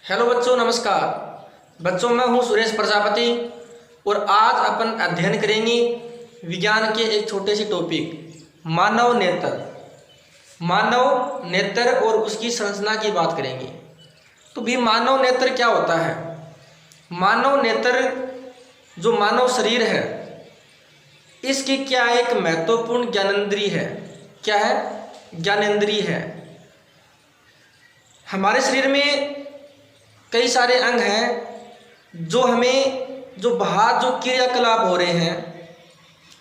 Hello बच्चों, नमस्कार। बच्चों, मैं हूं सुरेश प्रजापति और आज अपन अध्ययन करेंगे विज्ञान के एक छोटे से टॉपिक मानव नेत्र। मानव नेत्र और उसकी संरचना की बात करेंगे। तो भी मानव नेत्र क्या होता है? मानव नेत्र जो मानव शरीर है, इसकी क्या एक महत्वपूर्ण ज्ञानेंद्रिय है। क्या है? ज्ञानेंद्रिय है। हमारे शरीर में कई सारे अंग हैं जो हमें जो बाहर जो क्रियाकलाप हो रहे हैं,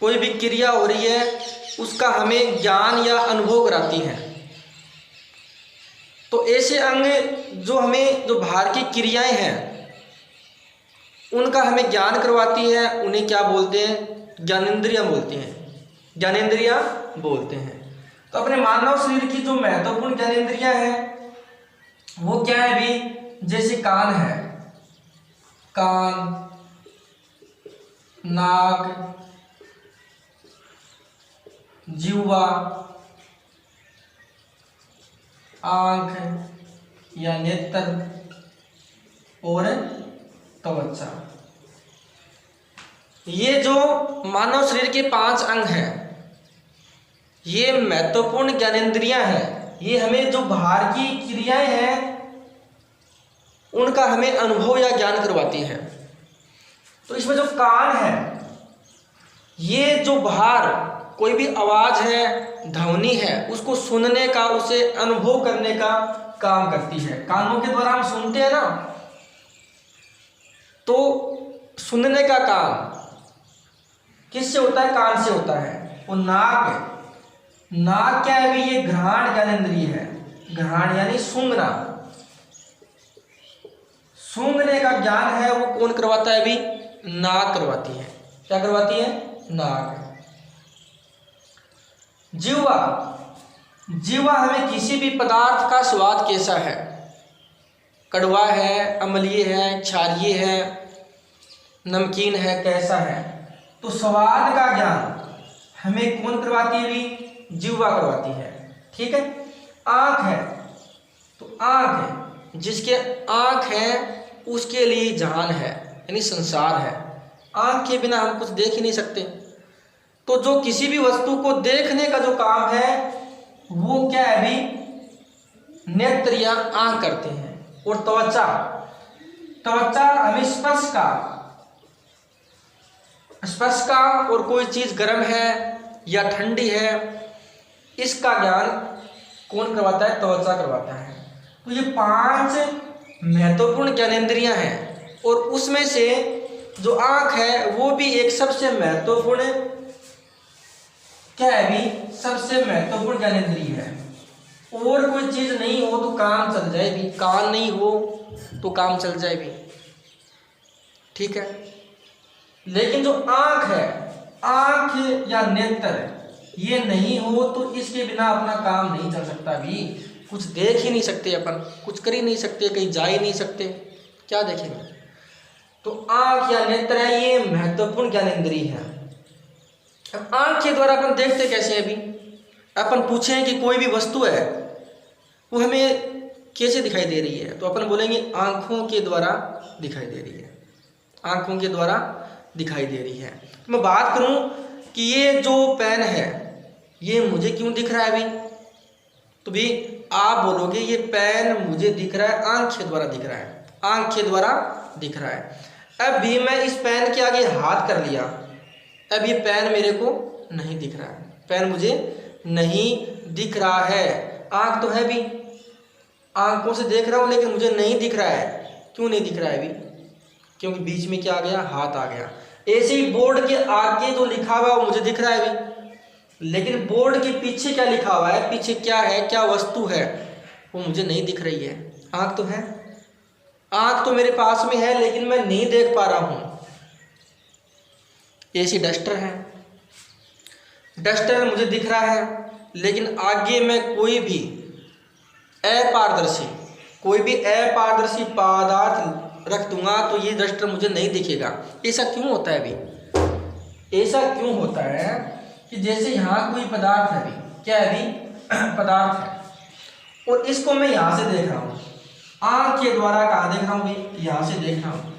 कोई भी क्रिया हो रही है उसका हमें ज्ञान या अनुभव कराती हैं। तो ऐसे अंग जो हमें जो बाहर की क्रियाएं हैं उनका हमें ज्ञान करवाती है, उन्हें क्या बोलते हैं? ज्ञानेंद्रियां बोलते हैं। ज्ञानेंद्रियां बोलते हैं। तो अपने मानव शरीर की जो महत्वपूर्ण ज्ञानेंद्रियां हैं वो क्या है भी? जैसे कान है, कान, नाक, जिह्वा, आंख या नेत्र और त्वचा। ये जो मानव शरीर के 5 अंग हैं, ये महत्वपूर्ण ज्ञानेंद्रियां हैं। ये हमें जो बाहर की क्रियाएं हैं उनका हमें अनुभव या ज्ञान करवाती है। तो इसमें जो कान है, ये जो बाहर कोई भी आवाज है, ध्वनि है, उसको सुनने का, उसे अनुभव करने का काम करती है। कानों के द्वारा हम सुनते हैं ना, तो सुनने का काम किससे होता है? कान से होता है। और नाक है, नाक क्या है भी? ये घ्राण ज्ञानेंद्रिय है। घ्राण यानी सूंघना, सूंघने का ज्ञान है वो कौन करवाता है भी? नाक करवाती है। क्या करवाती है? नाक। जिह्वा, जिह्वा हमें किसी भी पदार्थ का स्वाद कैसा है, कड़वा है, अम्लीय है, क्षारीय है, नमकीन है, कैसा है, तो स्वाद का ज्ञान हमें कौन करवाती है भी? जिह्वा करवाती है। ठीक है। आंख है, तो आंख है, जिसके आंख है उसके लिए जहान है, यानी संसार है। आंख के बिना हम कुछ देख ही नहीं सकते। तो जो किसी भी वस्तु को देखने का जो काम है वो क्या है भी? नेत्र या आंख करते हैं। और त्वचा, त्वचा हमें स्पर्श का, स्पर्श का, और कोई चीज गर्म है या ठंडी है, इसका ज्ञान कौन करवाता है? त्वचा करवाता है। तो ये 5 महत्वपूर्ण ज्ञानेंद्रियां हैं और उसमें से जो आंख है वो भी एक सबसे महत्वपूर्ण क्या है भी? सबसे महत्वपूर्ण ज्ञानेंद्रिय है। और कोई चीज नहीं हो तो काम चल जाए भी, कान नहीं हो तो काम चल जाए भी। ठीक है। लेकिन जो आंख है, आंख या नेत्र, ये नहीं हो तो इसके बिना अपना काम नहीं चल सकता भी। कुछ देख ही नहीं सकते अपन, कुछ कर ही नहीं सकते, कहीं जा ही नहीं सकते, क्या देखेंगे? तो आंख या नेत्र है, ये महत्वपूर्ण ज्ञानेंद्रिय है। अब आंख के द्वारा अपन देखते कैसे हैं भी? अपन पूछें कि कोई भी वस्तु है वो हमें कैसे दिखाई दे रही है, तो अपन बोलेंगे आंखों के द्वारा दिखाई दे रही है। आंखों के द्वारा दिखाई दे रही है। तो मैं बात करूं कि ये जो पेन है ये मुझे क्यों दिख रहा है भी? तो भी आप बोलोगे ये पेन मुझे दिख रहा है, आंख के द्वारा दिख रहा है, आंख के द्वारा दिख रहा है। अब भी मैं इस पेन के आगे हाथ कर लिया, अब ये पेन मेरे को नहीं दिख रहा है, पेन मुझे नहीं दिख रहा है। आंख तो है भी, आंखों से देख रहा हूँ लेकिन मुझे नहीं दिख रहा है। क्यों नहीं दिख रहा है भी? क्योंकि बीच में क्या आ गया? हाथ आ गया। ऐसे ही बोर्ड के आगे जो लिखा हुआ है वो मुझे दिख रहा है भी, लेकिन बोर्ड के पीछे क्या लिखा हुआ है, पीछे क्या है, क्या वस्तु है, वो मुझे नहीं दिख रही है। आंख तो है, आंख तो मेरे पास में है लेकिन मैं नहीं देख पा रहा हूं। ऐसी डस्टर है, डस्टर मुझे दिख रहा है लेकिन आगे मैं कोई भी अपारदर्शी, कोई भी अपारदर्शी पदार्थ रख दूंगा तो ये डस्टर मुझे नहीं दिखेगा। ऐसा क्यों होता है भी? ऐसा क्यों होता है कि जैसे यहाँ कोई पदार्थ है भी, क्या है भी? पदार्थ है, और इसको मैं यहाँ से देख रहा हूँ, आंख के द्वारा कहाँ देख रहा हूँ भाई, यहाँ से देख रहा हूँ,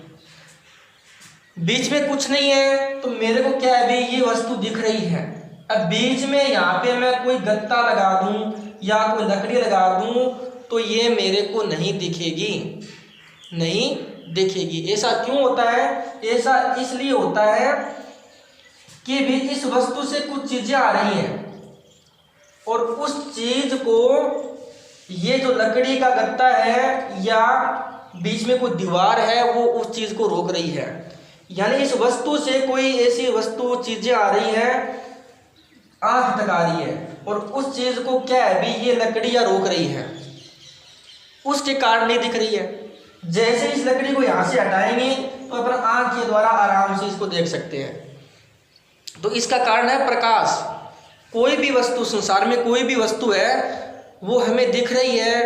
बीच में कुछ नहीं है तो मेरे को क्या है भाई, ये वस्तु दिख रही है। अब बीच में यहाँ पे मैं कोई गत्ता लगा दूं या कोई लकड़ी लगा दूं तो ये मेरे को नहीं दिखेगी, नहीं दिखेगी। ऐसा क्यों होता है? ऐसा इसलिए होता है कि भी इस वस्तु से कुछ चीजें आ रही हैं और उस चीज को ये जो लकड़ी का गत्ता है या बीच में कोई दीवार है वो उस चीज को रोक रही है। यानी इस वस्तु से कोई ऐसी वस्तु चीजें आ रही है, आंख तक आ रही है और उस चीज को क्या है भी ये लकड़ियां रोक रही है, उसके कारण नहीं दिख रही है। जैसे इस लकड़ी को यहाँ से हटाएंगे तो अपन आंख के द्वारा आराम से इसको देख सकते हैं। तो इसका कारण है प्रकाश। कोई भी वस्तु संसार में कोई भी वस्तु है वो हमें दिख रही है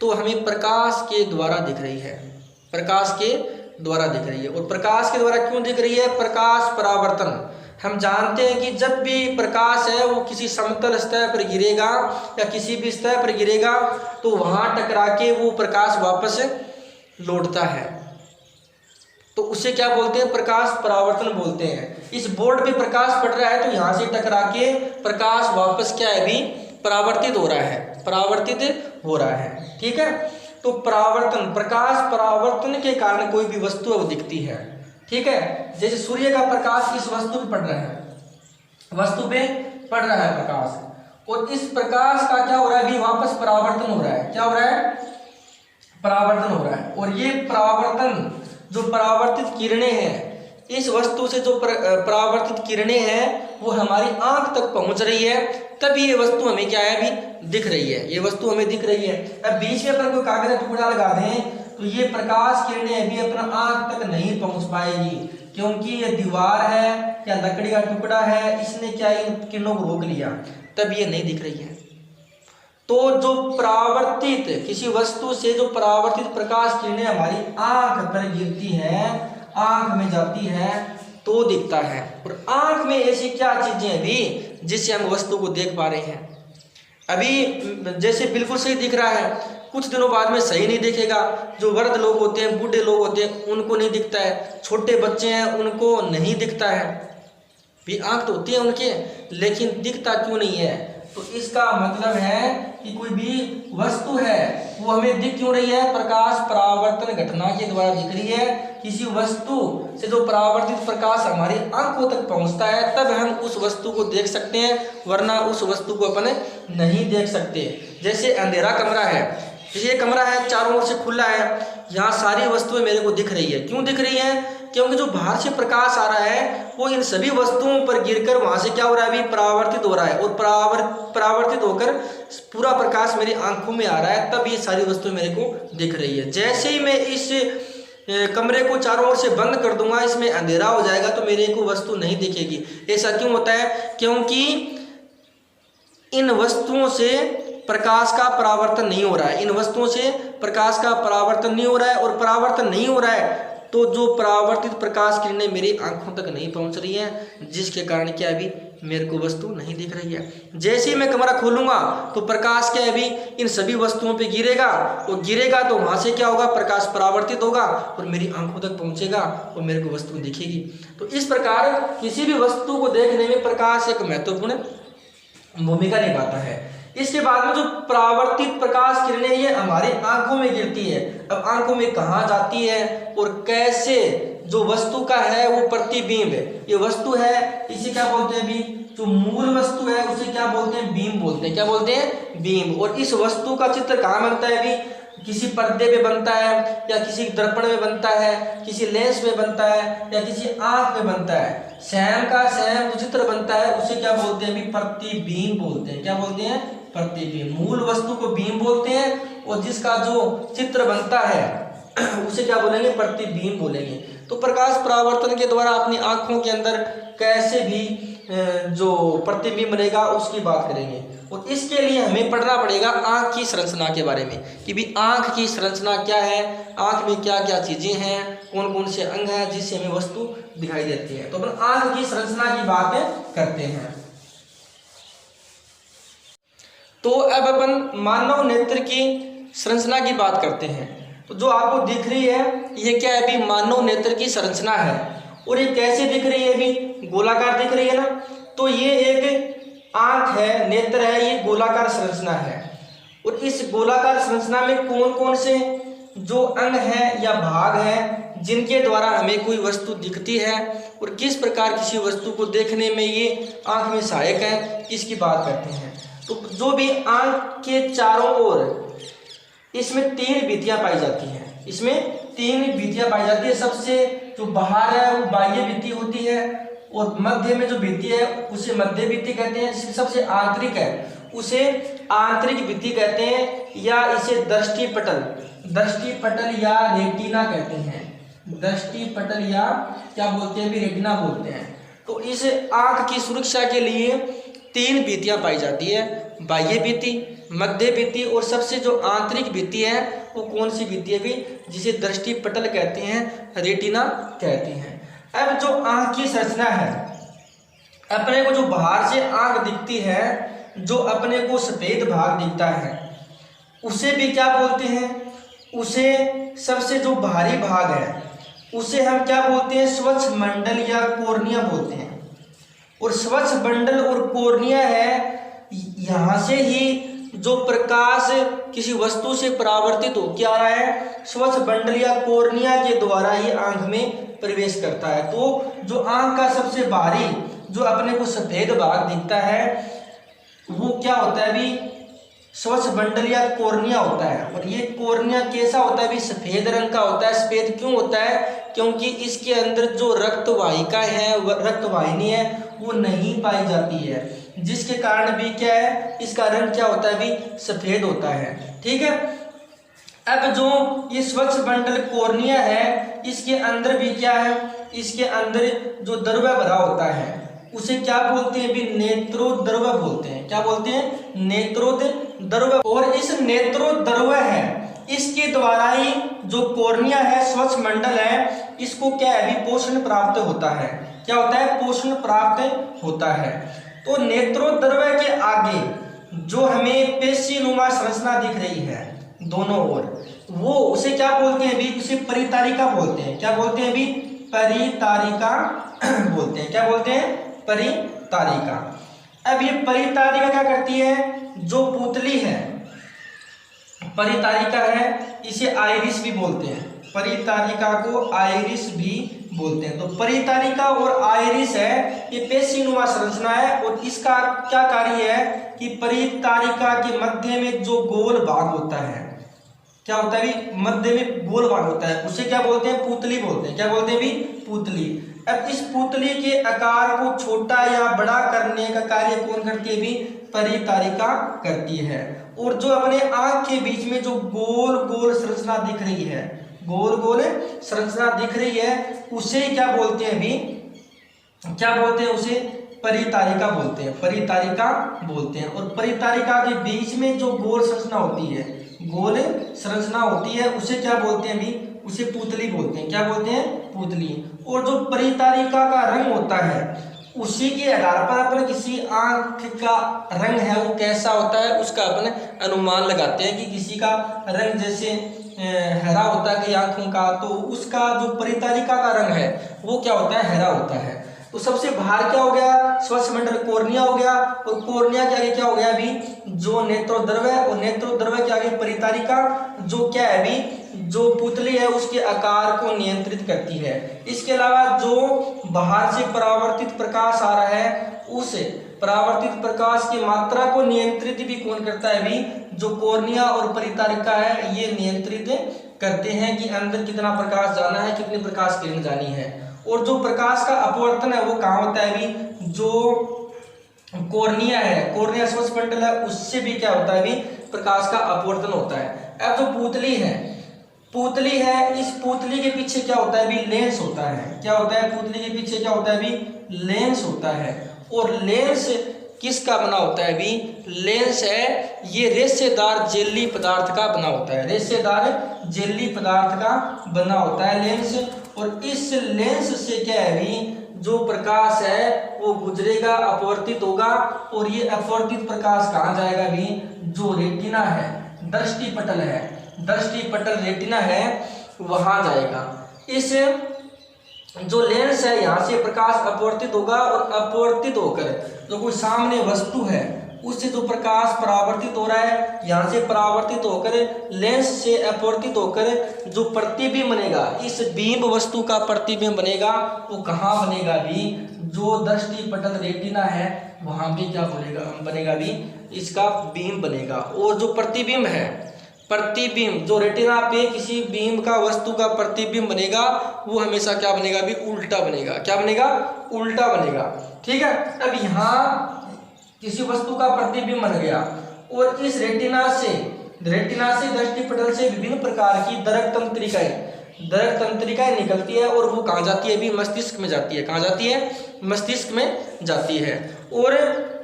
तो हमें प्रकाश के द्वारा दिख रही है, प्रकाश के द्वारा दिख रही है। और प्रकाश के द्वारा क्यों दिख रही है? प्रकाश परावर्तन। हम जानते हैं कि जब भी प्रकाश है वो किसी समतल सतह पर गिरेगा या किसी भी सतह पर गिरेगा तो वहां टकरा के वो प्रकाश वापस लौटता है, तो उसे क्या बोलते हैं? प्रकाश परावर्तन बोलते हैं। इस बोर्ड पे प्रकाश पड़ रहा है तो यहाँ से टकरा के प्रकाश वापस क्या है भी परावर्तित हो रहा है, परावर्तित हो रहा है। ठीक है, तो परावर्तन, प्रकाश परावर्तन के कारण कोई भी वस्तु है वो दिखती है। ठीक है, जैसे सूर्य का प्रकाश इस वस्तु पे पड़ रहा है, वस्तु पे पड़ रहा है प्रकाश, और इस प्रकाश का क्या हो रहा है भी वापस परावर्तन हो रहा है। क्या हो रहा है? परावर्तन हो रहा है। और ये परावर्तन जो परावर्तित किरणें हैं, इस वस्तु से जो परावर्तित किरणें हैं वो हमारी आंख तक पहुंच रही है, तभी ये वस्तु हमें क्या है अभी दिख रही है, ये वस्तु हमें दिख रही है। अब बीच में अपन कोई कागज का टुकड़ा लगा दें तो ये प्रकाश किरणें अभी अपना आंख तक नहीं पहुंच पाएगी, क्योंकि ये दीवार है या लकड़ी का टुकड़ा है, इसने क्या इन किरणों को रोक लिया, तब ये नहीं दिख रही है। तो जो परावर्तित, किसी वस्तु से जो परावर्तित प्रकाश किरणें हमारी आंख पर गिरती है, आंख में जाती है तो दिखता है। और आंख में ऐसी क्या चीजें हैं भी जिससे हम वस्तु को देख पा रहे हैं? अभी जैसे बिल्कुल सही दिख रहा है, कुछ दिनों बाद में सही नहीं दिखेगा। जो वृद्ध लोग होते हैं, बूढ़े लोग होते हैं, उनको नहीं दिखता है। छोटे बच्चे हैं उनको नहीं दिखता है, भी आंख तो होती है उनके, लेकिन दिखता क्यों नहीं है? तो इसका मतलब है कि कोई भी वस्तु है वो हमें दिख क्यों रही है? प्रकाश परावर्तन घटना के द्वारा दिख रही है। किसी वस्तु से जो परावर्तित प्रकाश हमारी आंखों तक पहुंचता है तब हम उस वस्तु को देख सकते हैं, वरना उस वस्तु को अपन नहीं देख सकते। जैसे अंधेरा कमरा है, ये कमरा है, चारों ओर से खुला है, यहाँ सारी वस्तुएं मेरे को दिख रही है। क्यों दिख रही है? क्योंकि जो बाहर से प्रकाश आ रहा है वो इन सभी वस्तुओं पर गिरकर वहां से क्या हो रहा है? अभी परावर्तित हो रहा है, और परावर्तित होकर पूरा प्रकाश मेरी आंखों में आ रहा है, तब ये सारी वस्तुएं मेरे को दिख रही है। जैसे ही मैं इस कमरे को चारों ओर से बंद कर दूंगा, इसमें अंधेरा हो जाएगा तो मेरे को वस्तु नहीं दिखेगी। ऐसा क्यों होता है? क्योंकि इन वस्तुओं से प्रकाश का परावर्तन नहीं हो रहा है, इन वस्तुओं से प्रकाश का परावर्तन नहीं हो रहा है, और परावर्तन नहीं हो रहा है तो जो परावर्तित प्रकाश किरणें मेरी आंखों तक नहीं पहुंच रही हैं, जिसके कारण क्या अभी मेरे को वस्तु नहीं दिख रही है। जैसे ही मैं कमरा खोलूंगा तो प्रकाश क्या अभी इन सभी वस्तुओं पे गिरेगा, और गिरेगा तो वहां से क्या होगा? प्रकाश परावर्तित होगा और मेरी आंखों तक पहुंचेगा और मेरे को वस्तु दिखेगी। तो इस प्रकार किसी भी वस्तु को देखने में प्रकाश एक महत्वपूर्ण भूमिका निभाता है। इसके बाद में जो परावर्तित प्रकाश किरणें ये हमारी आंखों में गिरती है। अब आंखों में कहाँ जाती है और कैसे? जो वस्तु का है वो प्रतिबिंब है, ये वस्तु है, इसे क्या बोलते हैं भी? जो मूल वस्तु है उसे क्या बोलते हैं? बीम बोलते हैं। क्या बोलते हैं? बीम। और इस वस्तु का चित्र कहाँ बनता है भी? किसी पर्दे पे बनता है, या किसी दर्पण में बनता है, किसी लेंस में बनता है, या किसी आंख में बनता है। सैम का सैम जो चित्र बनता है उसे क्या बोलते हैं भी? प्रतिबिंब बोलते हैं। क्या बोलते हैं? प्रतिबिंब। मूल वस्तु को बीम बोलते हैं, और जिसका जो चित्र बनता है उसे क्या बोलेंगे? प्रतिबिंब बोलेंगे। तो प्रकाश परावर्तन के द्वारा अपनी आंखों के अंदर कैसे भी जो प्रतिबिंब बनेगा उसकी बात करेंगे। और इसके लिए हमें पढ़ना पड़ेगा आंख की संरचना के बारे में, कि भी आंख की संरचना क्या है, आंख में क्या क्या चीजें हैं, कौन कौन से अंग हैं जिससे हमें वस्तु दिखाई देती है। तो अपन आंख की संरचना की बात करते हैं। तो अब अपन मानव नेत्र की संरचना की बात करते हैं। तो जो आपको दिख रही है ये क्या है अभी, मानव नेत्र की संरचना है। और ये कैसे दिख रही है अभी, गोलाकार दिख रही है ना। तो ये एक आंख है, नेत्र है, ये गोलाकार संरचना है। और इस गोलाकार संरचना में कौन कौन से जो अंग हैं या भाग हैं जिनके द्वारा हमें कोई वस्तु दिखती है और किस प्रकार किसी वस्तु को देखने में ये आंख में सहायक है, इसकी बात करते हैं। तो जो भी आंख के चारों ओर इसमें 3 भित्तियां पाई जाती हैं, इसमें 3 भित्तियां पाई जाती है। सबसे जो बाहर है वो बाह्य भित्ति होती है और मध्य में जो भित्ति है उसे मध्य भित्ति कहते हैं। जिसकी सबसे आंतरिक है उसे आंतरिक भित्ति कहते हैं, या इसे दृष्टिपटल या रेटिना कहते हैं। दृष्टिपटल या क्या बोलते हैं, भी रेटिना बोलते हैं। तो इस आंख की सुरक्षा के लिए 3 भित्तियां पाई जाती है, बाह्य भित्ति, मध्य भित्ति और सबसे जो आंतरिक भित्ति है वो कौन सी भित्ति है भी, जिसे दृष्टिपटल कहते हैं, रेटिना कहते हैं। अब जो आंख की संरचना है, अपने को जो बाहर से आंख दिखती है, जो अपने को सफेद भाग दिखता है उसे भी क्या बोलते हैं, उसे सबसे जो बाहरी भाग है उसे हम क्या बोलते हैं, स्वच्छ मंडल या कॉर्निया बोलते हैं। और स्वच्छ मंडल और कॉर्निया है, यहाँ से ही जो प्रकाश किसी वस्तु से परावर्तित हो क्या रहा है, स्वच्छ मंडल या कॉर्निया के द्वारा ही आंख में प्रवेश करता है। तो जो आंख का सबसे बाहरी जो अपने को सफेद भाग दिखता है वो क्या होता है भी, स्वच्छ मंडल या कॉर्निया होता है। और ये कॉर्निया कैसा होता है भी, सफेद रंग का होता है। सफेद क्यों होता है, क्योंकि इसके अंदर जो रक्त वाहिका है, रक्त वाहिनी है वो नहीं पाई जाती है, जिसके कारण भी क्या है, इसका रंग क्या होता है भी, सफेद होता है। ठीक है। अब जो ये स्वच्छ मंडल कॉर्निया है, इसके अंदर भी क्या है, इसके अंदर जो द्रव्य भरा होता है उसे क्या बोलते हैं भी, नेत्रोद्रव्य बोलते हैं। क्या बोलते हैं, नेत्रोद्रव्य। और इस नेत्रोद्रव्य है, इसके द्वारा ही जो कॉर्निया है, स्वच्छ मंडल है, इसको क्या है भी, पोषण प्राप्त होता है। क्या होता है, पोषण प्राप्त होता है। तो नेत्रोद्रव्य के आगे जो हमें पेशीनुमा संरचना दिख रही है दोनों ओर, वो उसे क्या बोलते हैं भी, उसे परितारिका बोलते हैं। क्या बोलते हैं भी, परितारिका बोलते हैं। क्या बोलते हैं, परितारिका। अब ये परितारिका क्या करती है, जो पुतली है, परितारिका है, इसे आइरिस भी बोलते हैं। परितारिका को आइरिस भी बोलते हैं। तो परितारिका और आइरिस है, ये पेशीनुमा संरचना है। और इसका क्या कार्य है कि परितारिका के मध्य में जो गोल भाग होता है, क्या होता है भी, मध्य में गोल भाग होता है, उसे क्या बोलते हैं, पुतली बोलते हैं। क्या बोलते हैं भी, पुतली। अब इस पुतली के आकार को छोटा या बड़ा करने का कार्य कौन करती है भी, परितारिका करती है। और जो अपने आंख के बीच में जो गोल गोल संरचना दिख रही है, गोल गोल संरचना दिख रही है, उसे क्या बोलते हैं भी, क्या बोलते हैं, उसे परितारिका बोलते हैं। परितारिका बोलते हैं। और परितारिका के बीच में जो गोल संरचना होती है, गोल संरचना होती है, उसे क्या बोलते हैं भी, उसे पुतली बोलते हैं। क्या बोलते हैं, पुतली। और जो परितारिका का रंग होता है उसी के आधार पर अपन किसी आंख का रंग है वो कैसा होता है उसका अपन अनुमान लगाते हैं। कि किसी का रंग जैसे हरा होता है कई आंखों का, तो उसका जो परितारिका का रंग है वो क्या होता है, हरा होता है। तो सबसे बाहर क्या हो गया, स्वच्छ मंडल कॉर्निया हो गया। और कॉर्निया के आगे क्या हो गया अभी, जो नेत्रोद्रव्य, और नेत्रोद्रव्य के आगे परितारिका, जो क्या है अभी, जो पुतली है उसके आकार को नियंत्रित करती है। इसके अलावा जो बाहर से परावर्तित प्रकाश आ रहा है, उस परावर्तित प्रकाश की मात्रा को नियंत्रित भी कौन करता है अभी, जो कॉर्निया और परितारिका है ये नियंत्रित करते हैं कि अंदर कितना प्रकाश जाना है, कितनी प्रकाश किरण जानी है। और जो प्रकाश का अपवर्तन है वो कहाँ होता है अभी, जो कॉर्निया है, कॉर्निया स्वच्छ मंडल है, उससे भी क्या होता है अभी, प्रकाश का अपवर्तन होता है। अब जो पुतली है, पुतली है, इस पुतली के पीछे क्या होता है अभी, लेंस होता है। क्या होता है, पुतली के पीछे क्या होता है अभी, लेंस होता है। और लेंस किसका बना होता है अभी, लेंस है ये रेशेदार जेली पदार्थ का बना होता है। रेशेदार जेली पदार्थ का बना होता है लेंस। और इस लेंस से क्या है अभी, जो प्रकाश है वो गुजरेगा, अपवर्तित होगा। और ये अपवर्तित प्रकाश कहाँ जाएगा अभी, जो रेटिना है, दृष्टिपटल है, दृष्टि पटल रेटिना है वहां जाएगा। इस जो लेंस है यहाँ से प्रकाश अपवर्तित होगा और अपवर्तित होकर जो कोई सामने वस्तु है उससे जो प्रकाश परावर्तित हो रहा है, यहाँ से परावर्तित होकर लेंस से अपवर्तित होकर जो प्रतिबिंब बनेगा, इस बिंब वस्तु का प्रतिबिंब बनेगा, वो कहाँ बनेगा भी, जो दृष्टि पटल रेटिना है वहाँ भी क्या बनेगा भी, इसका बिंब बनेगा। और जो प्रतिबिंब है, प्रतिबिंब जो रेटिना पे किसी बिंब का वस्तु का प्रतिबिंब बनेगा वो हमेशा क्या बनेगा भी, उल्टा बनेगा। क्या बनेगा? उल्टा बनेगा। ठीक है। अब यहाँ किसी वस्तु का प्रतिबिंब बन गया और इस रेटिना से दृष्टि पटल से विभिन्न प्रकार की दरक तंत्रिकाएं निकलती है और वो कहाँ जाती है भी, मस्तिष्क में जाती है। कहाँ जाती है? मस्तिष्क में जाती है। और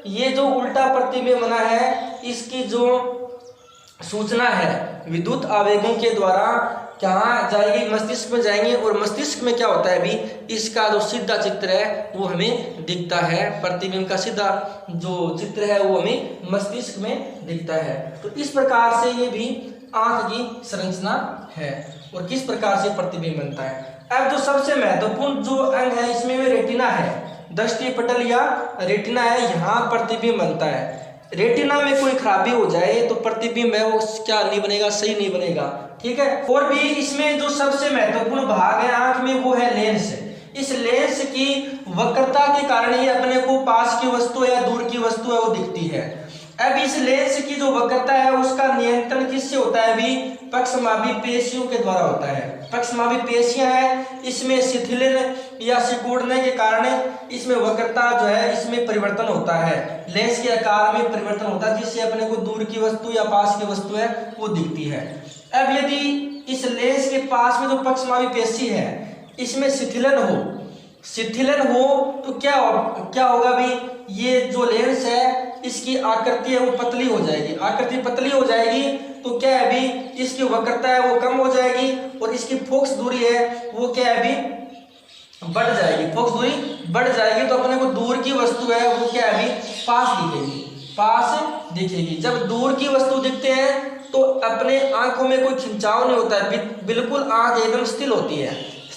ये जो उल्टा प्रतिबिंब बना है इसकी जो सूचना है विद्युत आवेगों के द्वारा कहाँ जाएगी, मस्तिष्क में जाएंगे। और मस्तिष्क में क्या होता है भी, इसका जो सीधा चित्र है वो हमें दिखता है, प्रतिबिंब का सीधा जो चित्र है वो हमें मस्तिष्क में दिखता है। तो इस प्रकार से ये भी आंख की संरचना है और किस प्रकार से प्रतिबिंब बनता है। अब जो सबसे महत्वपूर्ण जो अंग है इसमें भी रेटिना है, दृष्टि पटल या रेटिना है, यहाँ प्रतिबिंब बनता है। रेटिना में कोई खराबी हो जाए तो प्रतिबिंब है वो क्या नहीं बनेगा, सही नहीं बनेगा। ठीक है। और भी इसमें जो सबसे महत्वपूर्ण भाग है आंख में वो है लेंस। इस लेंस की वक्रता के कारण ही अपने को पास की वस्तु या दूर की वस्तु है वो दिखती है। अब इस लेंस की जो वक्रता है उसका नियंत्रण किससे होता है भी, पक्षमापी पेशियों के द्वारा होता है। पक्षमापी पेशियां हैं, इसमें शिथिलन या सिकुड़ने के कारण इसमें वक्रता जो है इसमें परिवर्तन होता है, लेंस के आकार में परिवर्तन होता है, जिससे अपने को दूर की वस्तु या पास की वस्तु है वो दिखती है। अब यदि इस लेंस के पास में जो पक्षमापी पेशी है इसमें शिथिलन हो तो क्या होगा भी, ये जो लेंस है इसकी आकृति है वो पतली हो जाएगी। आकृति पतली हो जाएगी तो क्या है भी, इसकी वक्रता है वो कम हो जाएगी और इसकी फोकस दूरी है वो क्या है भी, बढ़ जाएगी। फोकस दूरी बढ़ जाएगी तो अपने को दूर की वस्तु है वो क्या है भी, पास दिखेगी। जब दूर की वस्तु दिखते हैं तो अपने आंखों में कोई खिंचाव नहीं होता है, बिल्कुल आंख एकदम स्थिर होती है,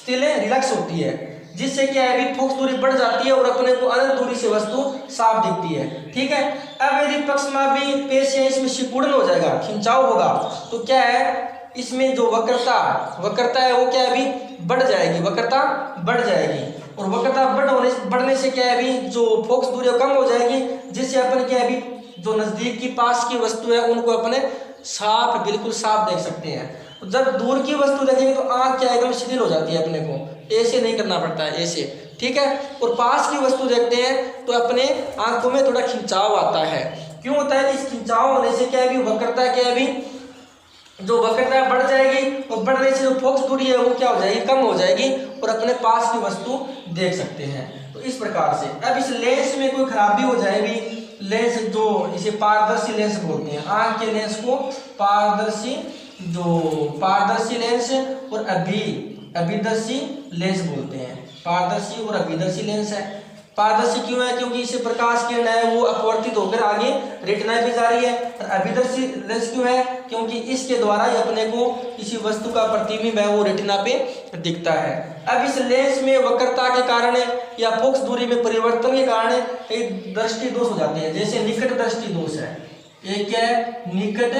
रिलैक्स होती है, जिससे क्या है भी फोकस दूरी बढ़ जाती है और अपने को अनंत दूरी से वस्तु साफ दिखती है। ठीक है। अब यदि पक्षमापी पेशियां इसमें सिकुड़न हो जाएगा, खिंचाव होगा, तो क्या है इसमें जो वक्रता है वो क्या है भी, बढ़ जाएगी, वक्रता बढ़ जाएगी। और वक्रता बढ़ने से क्या है भी, जो फोकस दूरी कम हो जाएगी, जिससे अपन क्या है भी जो नजदीक की पास की वस्तु है उनको अपने बिल्कुल साफ देख सकते हैं। जब दूर की वस्तु देखेंगे तो आंख क्या एकदम शिथिल हो जाती है, अपने को ऐसे नहीं करना पड़ता है, ऐसे। ठीक है। और पास की वस्तु देखते हैं तो अपने आंखों में थोड़ा खिंचाव आता है। क्यों होता है? इस खिंचाव होने से क्या है भी, वक्रता क्या है भी, जो वक्रता बढ़ जाएगी और बढ़ने से जो फोकस दूरी है वो क्या हो जाएगी, कम हो जाएगी और अपने पास की वस्तु देख सकते हैं। तो इस प्रकार से अब इस लेंस में कोई खराबी हो जाएगी, लेंस जो इसे पारदर्शी लेंस बोलते हैं, आंख के लेंस को पारदर्शी लेंस और अभिदर्शी लेंस बोलते हैं। पारदर्शी और अभिदर्शी लेंस है। पारदर्शी क्यों है? क्योंकि इसे प्रकाश किरण है वो अपवर्तित होकर आगे रेटिना पे जा रही है। और अभिदर्शी लेंस क्यों है? क्योंकि इसके द्वारा ही अपने को किसी वस्तु का प्रतिबिंब है वो रेटिना पे दिखता है। अब इस लेंस में वक्रता के कारण या फोकस दूरी में परिवर्तन के कारण एक दृष्टि दोष हो जाते हैं। जैसे निकट दृष्टि दोष है, एक क्या है, निकट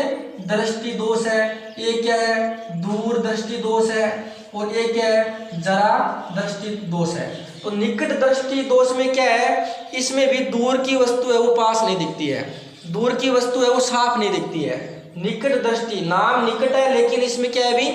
दृष्टि दोष है, एक क्या है, दूर दृष्टि दोष है, और एक क्या है, जरा दृष्टि दोष है। तो निकट दृष्टि दोष में क्या है, इसमें भी दूर की वस्तु है वो पास नहीं दिखती है, दूर की वस्तु है वो साफ नहीं दिखती है। निकट दृष्टि, नाम निकट है लेकिन इसमें क्या है भी,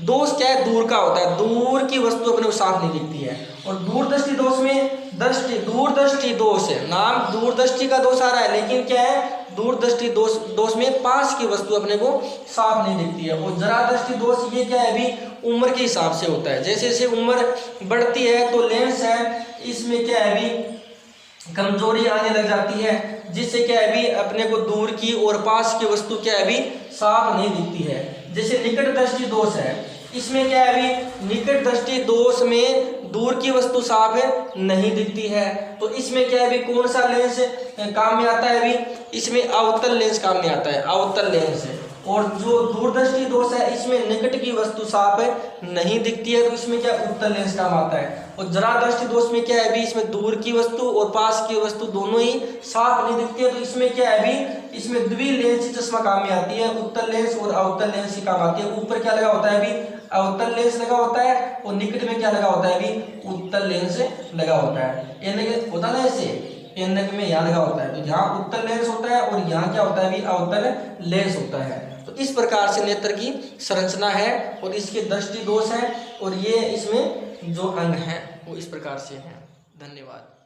दोष क्या है, दूर का होता है, दूर की वस्तु अपने को साफ नहीं दिखती है। और दूरदृष्टि दोष में दूरदृष्टि दोष है, नाम दूरदृष्टि का दोष आ रहा है लेकिन क्या है, दूरदृष्टि दोष में पास की वस्तु अपने को साफ नहीं दिखती है। और जरा दृष्टि दोष ये क्या है भी, उम्र के हिसाब से होता है। जैसे जैसे उम्र बढ़ती है तो लेंस है इसमें क्या है भी कमजोरी आने लग जाती है, जिससे क्या है भी अपने को दूर की और पास की वस्तु क्या है भी साफ नहीं दिखती है। जैसे निकट दृष्टि दोष है, इसमें क्या है भी, निकट दृष्टि दोष में दूर की वस्तु साफ है नहीं दिखती है। तो इसमें क्या है भी, कौन सा लेंस काम में आता है भी, इसमें अवतल लेंस काम में आता है। अवतल लेंस और जो दूरदृष्टि दोष है इसमें निकट की वस्तु साफ नहीं दिखती है, तो इसमें क्या उत्तल लेंस काम आता है। और जरा दृष्टि दोष में क्या है अभी, इसमें दूर की वस्तु और पास की वस्तु दोनों ही साफ नहीं दिखती है, तो इसमें क्या है अभी, इसमें द्विलेंसी चश्मा काम में आती है, उत्तल लेंस और अवतल लेंस ही काम आती है। ऊपर क्या लगा होता है अभी, अवतल लेंस लगा होता है, और निकट में क्या लगा होता है अभी, उत्तल लेंस लगा होता है। ये होता है ना ऐसे, एनक में यहाँ लगा होता है, तो यहाँ उत्तल लेंस होता है और यहाँ क्या होता है अभी, अवतल लेंस होता है। तो इस प्रकार से नेत्र की संरचना है और इसके दृष्टि दोष है, और ये इसमें जो अंग हैं वो इस प्रकार से हैं। धन्यवाद।